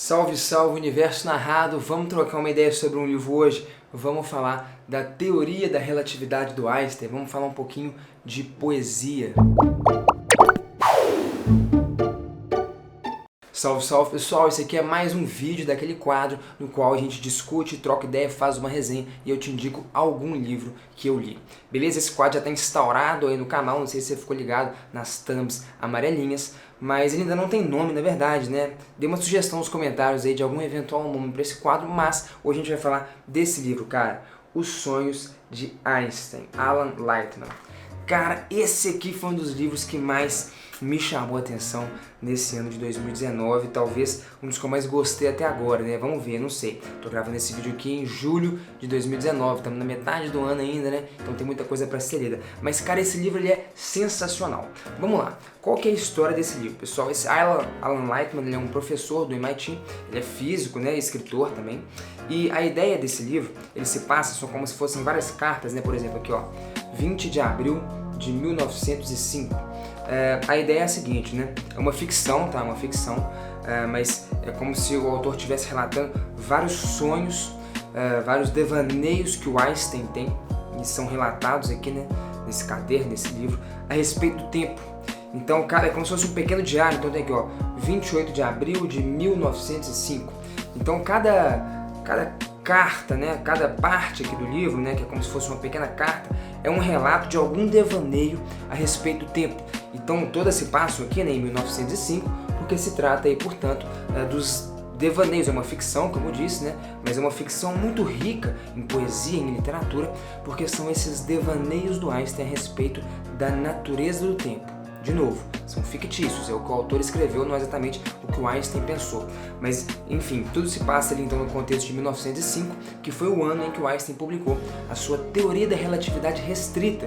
Salve, salve, universo narrado! Vamos trocar uma ideia sobre um livro hoje? Vamos falar da teoria da relatividade do Einstein, vamos falar um pouquinho de poesia. Salve, salve pessoal! Esse aqui é mais um vídeo daquele quadro no qual a gente discute, troca ideia, faz uma resenha e eu te indico algum livro que eu li. Beleza? Esse quadro já está instaurado aí no canal, não sei se você ficou ligado nas thumbs amarelinhas, mas ele ainda não tem nome, na verdade, né? Dê uma sugestão nos comentários aí de algum eventual nome para esse quadro, mas hoje a gente vai falar desse livro, cara, Os Sonhos de Einstein, Alan Lightman. Cara, esse aqui foi um dos livros que mais me chamou a atenção nesse ano de 2019, talvez um dos que eu mais gostei até agora, né? Vamos ver, não sei. Tô gravando esse vídeo aqui em julho de 2019, estamos na metade do ano ainda, né? Então tem muita coisa para ser lida. Mas, cara, esse livro ele é sensacional. Vamos lá. Qual que é a história desse livro, pessoal? Esse Alan Lightman, ele é um professor do MIT, ele é físico, né? Escritor também. E a ideia desse livro, ele se passa, são como se fossem várias cartas, né? Por exemplo, aqui, ó, 20 de abril de 1905. A ideia é a seguinte, né? É uma ficção, tá? Uma ficção, mas é como se o autor estivesse relatando vários sonhos, vários devaneios que o Einstein tem, e são relatados aqui, né? Nesse caderno, nesse livro, a respeito do tempo. Então, cara, é como se fosse um pequeno diário. Então tem aqui, ó, 28 de abril de 1905. Então cada carta, né, cada parte aqui do livro, né, que é como se fosse uma pequena carta, é um relato de algum devaneio a respeito do tempo. Então todo esse passo aqui, né, em 1905, porque se trata aí, portanto, dos devaneios. É uma ficção, como eu disse, né, mas é uma ficção muito rica em poesia, em literatura, porque são esses devaneios do Einstein a respeito da natureza do tempo. De novo, são fictícios, é o que o autor escreveu, não é exatamente o que o Einstein pensou. Mas, enfim, tudo se passa ali então no contexto de 1905, que foi o ano em que o Einstein publicou a sua teoria da relatividade restrita,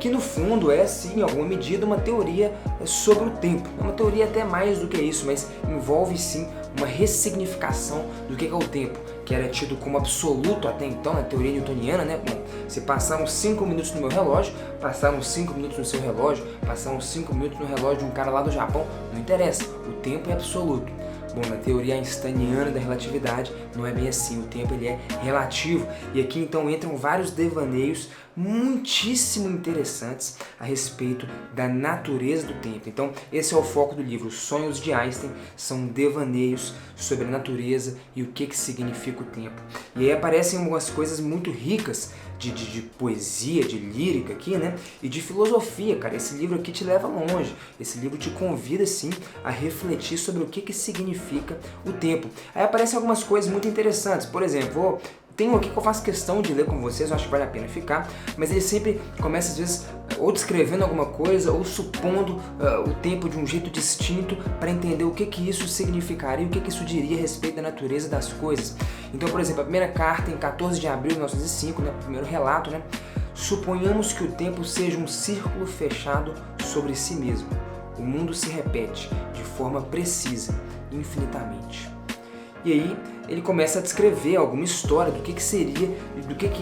que no fundo é, sim, em alguma medida, uma teoria sobre o tempo. É uma teoria até mais do que isso, mas envolve, sim, uma ressignificação do que é o tempo, que era tido como absoluto até então, na teoria newtoniana, né? Bom, se passaram 5 minutos no meu relógio, passaram 5 minutos no seu relógio, passaram 5 minutos no relógio de um cara lá do Japão, não interessa, o tempo é absoluto. Bom, na teoria einsteiniana da relatividade não é bem assim, o tempo ele é relativo. E aqui então entram vários devaneios muitíssimo interessantes a respeito da natureza do tempo. Então esse é o foco do livro. Os Sonhos de Einstein são devaneios sobre a natureza e o que significa o tempo. E aí aparecem algumas coisas muito ricas de poesia, de lírica aqui, né? E de filosofia, cara. Esse livro aqui te leva longe. Esse livro te convida, sim, a refletir sobre o que significa o tempo. Aí aparecem algumas coisas muito interessantes. Por exemplo, tem um aqui que eu faço questão de ler com vocês, eu acho que vale a pena ficar, mas ele sempre começa, às vezes, ou descrevendo alguma coisa, ou supondo o tempo de um jeito distinto para entender o que isso significaria, o que isso diria a respeito da natureza das coisas. Então, por exemplo, a primeira carta, em 14 de abril de 1905, né, o primeiro relato, né, suponhamos que o tempo seja um círculo fechado sobre si mesmo. O mundo se repete de forma precisa, infinitamente. E aí ele começa a descrever alguma história do que seria,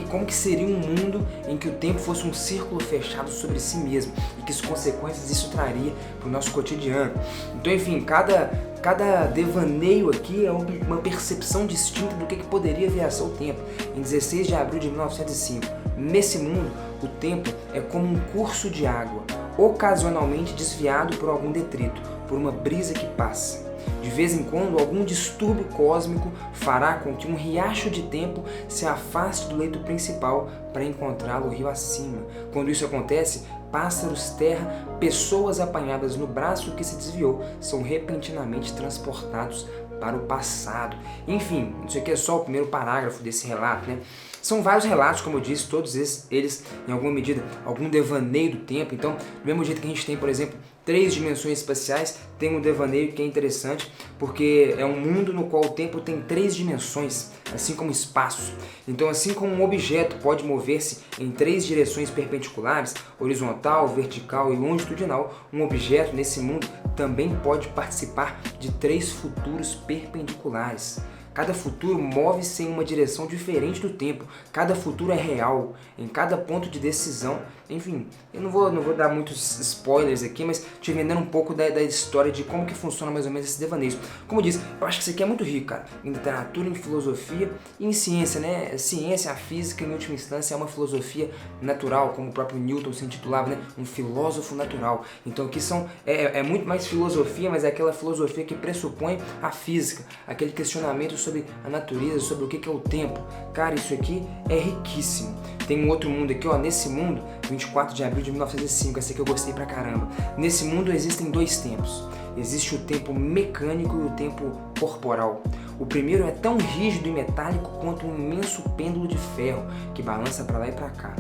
como que seria um mundo em que o tempo fosse um círculo fechado sobre si mesmo e que consequências isso traria para o nosso cotidiano. Então, enfim, cada devaneio aqui é uma percepção distinta do que poderia vir a ser o tempo. Em 16 de abril de 1905, nesse mundo, o tempo é como um curso de água, ocasionalmente desviado por algum detrito, por uma brisa que passa. De vez em quando, algum distúrbio cósmico fará com que um riacho de tempo se afaste do leito principal para encontrá-lo rio acima. Quando isso acontece, pássaros, terra, pessoas apanhadas no braço que se desviou são repentinamente transportados para o passado. Enfim, isso aqui é só o primeiro parágrafo desse relato, né? São vários relatos, como eu disse, todos eles, em alguma medida, algum devaneio do tempo. Então, do mesmo jeito que a gente tem, por exemplo, 3 dimensões espaciais, tem um devaneio que é interessante, porque é um mundo no qual o tempo tem 3 dimensões, assim como espaço. Então, assim como um objeto pode mover-se em 3 direções perpendiculares, horizontal, vertical e longitudinal, um objeto nesse mundo também pode participar de 3 futuros perpendiculares. Cada futuro move-se em uma direção diferente do tempo. Cada futuro é real, em cada ponto de decisão. Enfim, eu não vou dar muitos spoilers aqui, mas te vendendo um pouco da história de como que funciona mais ou menos esse devaneio. Como eu disse, eu acho que isso aqui é muito rico, cara. Em literatura, em filosofia e em ciência, né? Ciência, a física, em última instância, é uma filosofia natural, como o próprio Newton se intitulava, né? Um filósofo natural. Então aqui é muito mais filosofia, mas é aquela filosofia que pressupõe a física, aquele questionamento sobre a natureza, sobre o que é o tempo. Cara, isso aqui é riquíssimo. Tem um outro mundo aqui, ó, nesse mundo, 24 de abril de 1905, essa aqui eu gostei pra caramba. Nesse mundo existem dois tempos. Existe o tempo mecânico e o tempo corporal. O primeiro é tão rígido e metálico quanto um imenso pêndulo de ferro que balança para lá e para cá.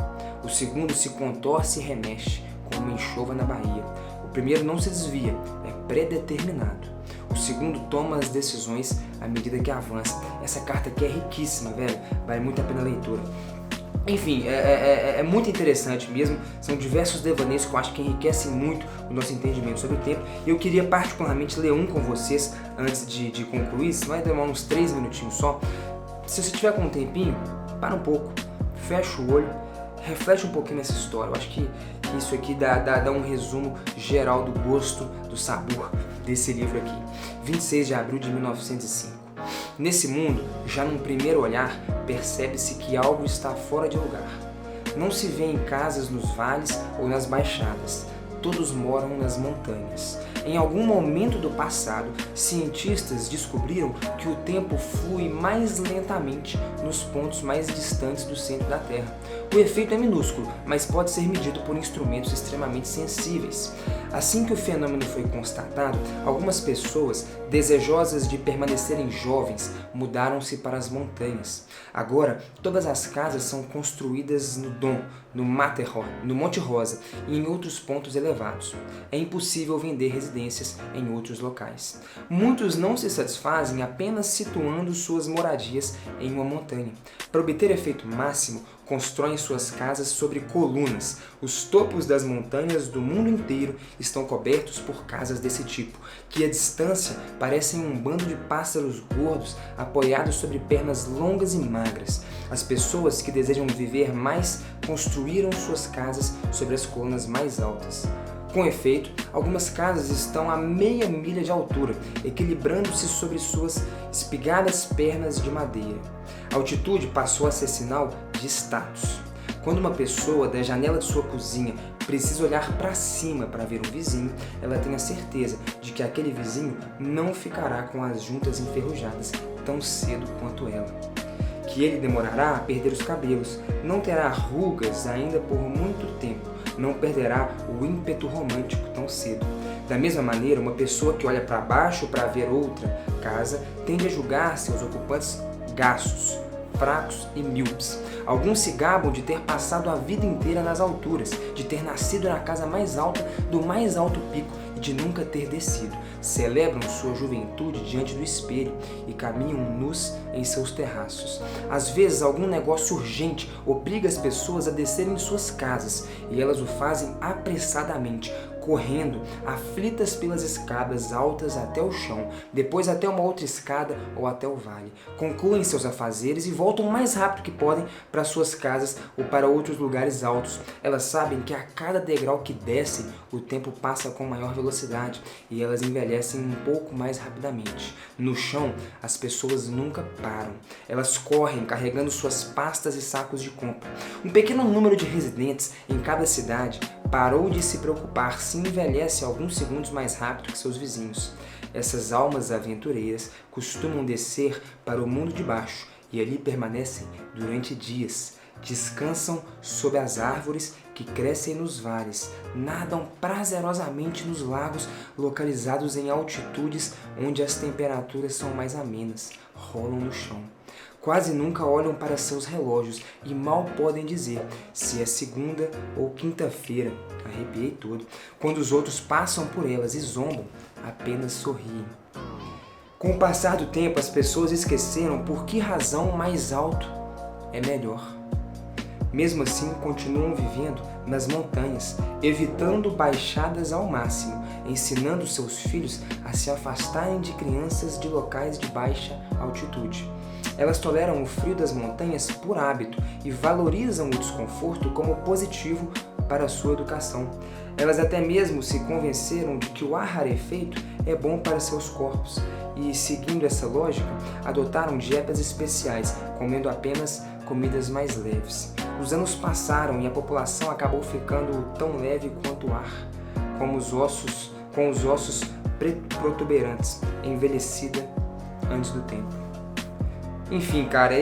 O segundo se contorce e remexe, como uma enxova na baía. O primeiro não se desvia, é predeterminado. O segundo toma as decisões à medida que avança. Essa carta aqui é riquíssima, velho. Vale muito a pena a leitura. Enfim, é muito interessante mesmo, são diversos devaneios que eu acho que enriquecem muito o nosso entendimento sobre o tempo, e eu queria particularmente ler um com vocês antes de concluir, isso vai demorar uns 3 minutinhos só. Se você tiver com um tempinho, para um pouco, fecha o olho, reflete um pouquinho nessa história. Eu acho que isso aqui dá um resumo geral do gosto, do sabor desse livro aqui. 26 de abril de 1905. Nesse mundo, já num primeiro olhar, percebe-se que algo está fora de lugar. Não se vê em casas nos vales ou nas baixadas. Todos moram nas montanhas. Em algum momento do passado, cientistas descobriram que o tempo flui mais lentamente nos pontos mais distantes do centro da Terra. O efeito é minúsculo, mas pode ser medido por instrumentos extremamente sensíveis. Assim que o fenômeno foi constatado, algumas pessoas, desejosas de permanecerem jovens, mudaram-se para as montanhas. Agora, todas as casas são construídas no Dom, no Matterhorn, no Monte Rosa e em outros pontos elevados. É impossível vender residências em outros locais. Muitos não se satisfazem apenas situando suas moradias em uma montanha. Para obter efeito máximo, constroem suas casas sobre colunas. Os topos das montanhas do mundo inteiro estão cobertos por casas desse tipo, que à distância parecem um bando de pássaros gordos apoiados sobre pernas longas e magras. As pessoas que desejam viver mais construíram suas casas sobre as colunas mais altas. Com efeito, algumas casas estão a meia milha de altura, equilibrando-se sobre suas espigadas pernas de madeira. A altitude passou a ser sinal de status. Quando uma pessoa da janela de sua cozinha precisa olhar para cima para ver um vizinho, ela tem a certeza de que aquele vizinho não ficará com as juntas enferrujadas tão cedo quanto ela. Que ele demorará a perder os cabelos, não terá rugas ainda por muito tempo, não perderá o ímpeto romântico tão cedo. Da mesma maneira, uma pessoa que olha para baixo para ver outra casa tende a julgar seus ocupantes gastos, fracos e míopes. Alguns se gabam de ter passado a vida inteira nas alturas, de ter nascido na casa mais alta do mais alto pico e de nunca ter descido. Celebram sua juventude diante do espelho e caminham nus em seus terraços. Às vezes, algum negócio urgente obriga as pessoas a descerem de suas casas e elas o fazem apressadamente, correndo, aflitas pelas escadas altas até o chão, depois até uma outra escada ou até o vale. Concluem seus afazeres e voltam o mais rápido que podem para suas casas ou para outros lugares altos. Elas sabem que a cada degrau que descem, o tempo passa com maior velocidade e elas envelhecem um pouco mais rapidamente. No chão, as pessoas nunca param. Elas correm carregando suas pastas e sacos de compra. Um pequeno número de residentes em cada cidade parou de se preocupar se envelhece alguns segundos mais rápido que seus vizinhos. Essas almas aventureiras costumam descer para o mundo de baixo e ali permanecem durante dias. Descansam sob as árvores que crescem nos vales, nadam prazerosamente nos lagos localizados em altitudes onde as temperaturas são mais amenas, rolam no chão. Quase nunca olham para seus relógios e mal podem dizer se é segunda ou quinta-feira. Arrepiei todo. Quando os outros passam por elas e zombam, apenas sorriem. Com o passar do tempo, as pessoas esqueceram por que razão o mais alto é melhor. Mesmo assim, continuam vivendo nas montanhas, evitando baixadas ao máximo, ensinando seus filhos a se afastarem de crianças de locais de baixa altitude. Elas toleram o frio das montanhas por hábito e valorizam o desconforto como positivo para a sua educação. Elas até mesmo se convenceram de que o ar rarefeito é bom para seus corpos e, seguindo essa lógica, adotaram dietas especiais, comendo apenas comidas mais leves. Os anos passaram e a população acabou ficando tão leve quanto o ar, com os ossos protuberantes, envelhecida antes do tempo. Enfim, cara,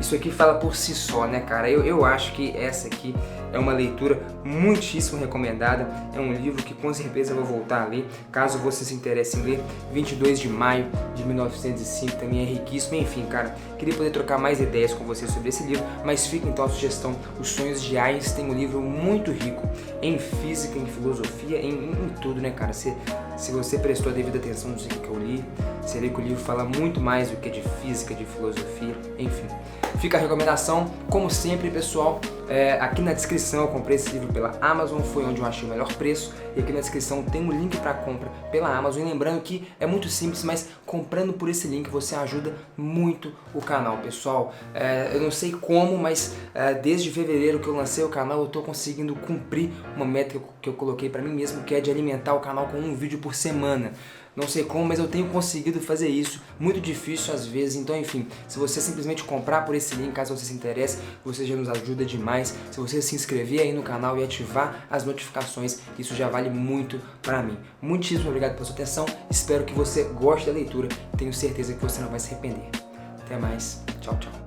isso aqui fala por si só, né, cara? Eu acho que essa aqui é uma leitura muitíssimo recomendada. É um livro que com certeza eu vou voltar a ler, caso você se interesse em ler. 22 de maio de 1905 também é riquíssimo. Enfim, cara, queria poder trocar mais ideias com você sobre esse livro, mas fica então a sugestão, Os Sonhos de Einstein, um livro muito rico em física, em filosofia, em tudo, né, cara? Se você prestou a devida atenção no que eu li, você vê que o livro fala muito mais do que de física, de filosofia, enfim. Fica a recomendação, como sempre, pessoal, aqui na descrição eu comprei esse livro pela Amazon, foi onde eu achei o melhor preço, e aqui na descrição tem um link para compra pela Amazon, e lembrando que é muito simples, mas comprando por esse link você ajuda muito o canal, pessoal. Eu não sei como, mas desde fevereiro que eu lancei o canal, eu estou conseguindo cumprir uma meta que eu coloquei para mim mesmo, que é de alimentar o canal com um vídeo por semana. Não sei como, mas eu tenho conseguido fazer isso, muito difícil às vezes, então enfim, se você simplesmente comprar por esse link, caso você se interesse, você já nos ajuda demais. Se você se inscrever aí no canal e ativar as notificações, isso já vale muito pra mim. Muitíssimo obrigado pela sua atenção, espero que você goste da leitura, tenho certeza que você não vai se arrepender. Até mais, tchau, tchau.